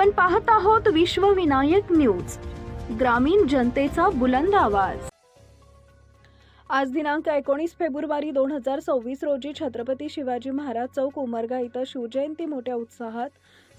आपण पाहत आहोत विश्वविनायक न्यूज, ग्रामीण जनतेचा बुलंद आवाज। आज दिनांक 19 फेब्रुवारी 2026 रोजी छत्रपती शिवाजी महाराज चौक उमरगा इथं शिवजयंती मोठ्या उत्साहात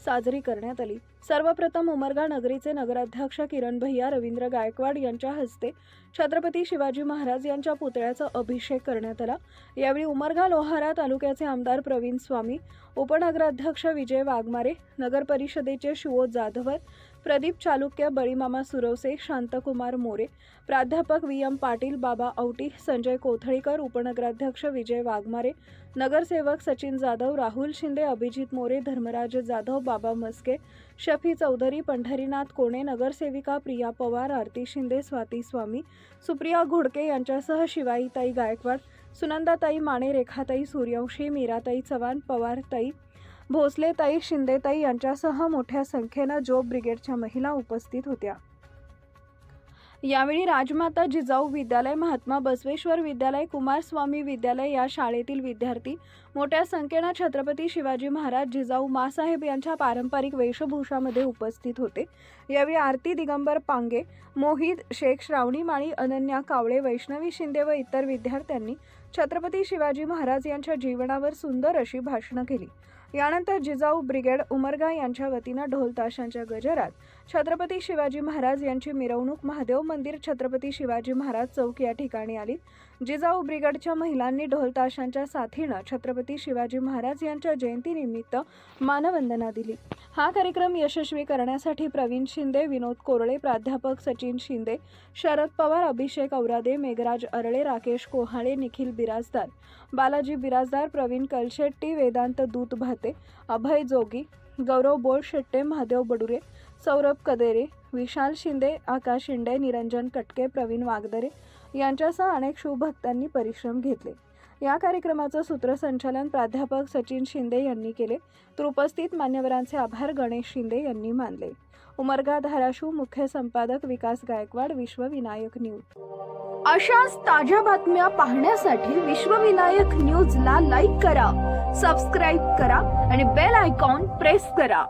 साजरी करण्यात आली। सर्वप्रथम उमरगा नगरीचे नगराध्यक्ष किरण भैया रवींद्र गायकवाड यांच्या हस्ते छत्रपती शिवाजी महाराज यांच्या पुतळ्याचा अभिषेक करण्यात आला। यावेळी उमरगा लोहारा तालुक्याचे आमदार प्रवीण स्वामी, उपनगराध्यक्ष विजय वाघमारे, नगर परिषदेचे शिवोज जाधवर, प्रदीप चालुक्य, बळीमामा सुरवसे, शांतकुमार मोरे, प्राध्यापक VM पाटील, बाबा औटी, संजय कोथळीकर, उपनगराध्यक्ष विजय वाघमारे, नगरसेवक सचिन जाधव, राहुल शिंदे, अभिजित मोरे, धर्मराज जाधव, बाबा मस्के, शफी चौधरी, पंढरीनाथ कोणे, नगरसेविका प्रिया पवार, आरती शिंदे, स्वाती स्वामी, सुप्रिया घोडके यांच्यासह शिवाईताई गायकवाड, सुनंदाताई माने, रेखाताई सूर्यवंशी, मीराताई चव्हाण, पवारताई, भोसलेताई, शिंदेताई यांच्यासह मोठ्या संख्येने जॉब ब्रिगेडच्या महिला उपस्थित होत्या। यावेळी राजमाता जिजाऊ विद्यालय, महात्मा बसवेश्वर विद्यालय, कुमारस्वामी विद्यालय या शाळेतील विद्यार्थी मोठ्या संख्येने छत्रपती शिवाजी महाराज जिजाऊ मासाहेब यांच्या पारंपरिक वेशभूषामध्ये उपस्थित होते। यावेळी आरती दिगंबर पांगे, मोहित शेख, श्रावणी माळी, अनन्या कावळे, वैष्णवी शिंदे व इतर विद्यार्थ्यांनी छत्रपती शिवाजी महाराज यांच्या जीवनावर सुंदर अशी भाषणे केली। यानंतर जिजाऊ ब्रिगेड उमरगा यांच्या वतीने ढोल ताशांच्या गजरात छत्रपती शिवाजी महाराज यांची मिरवणूक महादेव मंदिर छत्रपती शिवाजी महाराज चौक या ठिकाणी आली। जिजाऊ ब्रिगेडच्या महिलांनी ढोल ताशांच्या साथीने छत्रपती शिवाजी महाराज यांच्या जयंतीनिमित्त मानवंदना दिली। हा कार्यक्रम यशस्वी करण्यासाठी प्रवीण शिंदे, विनोद कोरळे, प्राध्यापक सचिन शिंदे, शरद पवार, अभिषेक औरादे, मेघराज अरळे, राकेश कोहाळे, निखिल बिराजदार, बालाजी बिराजदार, प्रवीण कलशेट्टी, वेदांत दूत भाते, अभय जोगी, गौरव बोळशेट्टे, महादेव बडुरे, सौरभ कदेरे, विशाल शिंदे, आकाश शिंदे, निरंजन कटके, प्रवीण वागदरे यांच्यासह अनेक शिवभक्तांनी परिश्रम घेतले। या कार्यक्रमाचं सूत्रसंचालन प्राध्यापक सचिन शिंदे यांनी केले, तर उपस्थित मान्यवरांचे आभार गणेश शिंदे यांनी मानले। उमरगा धाराशिव मुख्य संपादक विकास गायकवाड, विश्वविनायक न्यूज। अशाच ताज्या बातम्या पाहण्यासाठी विश्वविनायक न्यूजला लाईक करा, सबस्क्राइब करा आणि बेल आयकॉन प्रेस करा।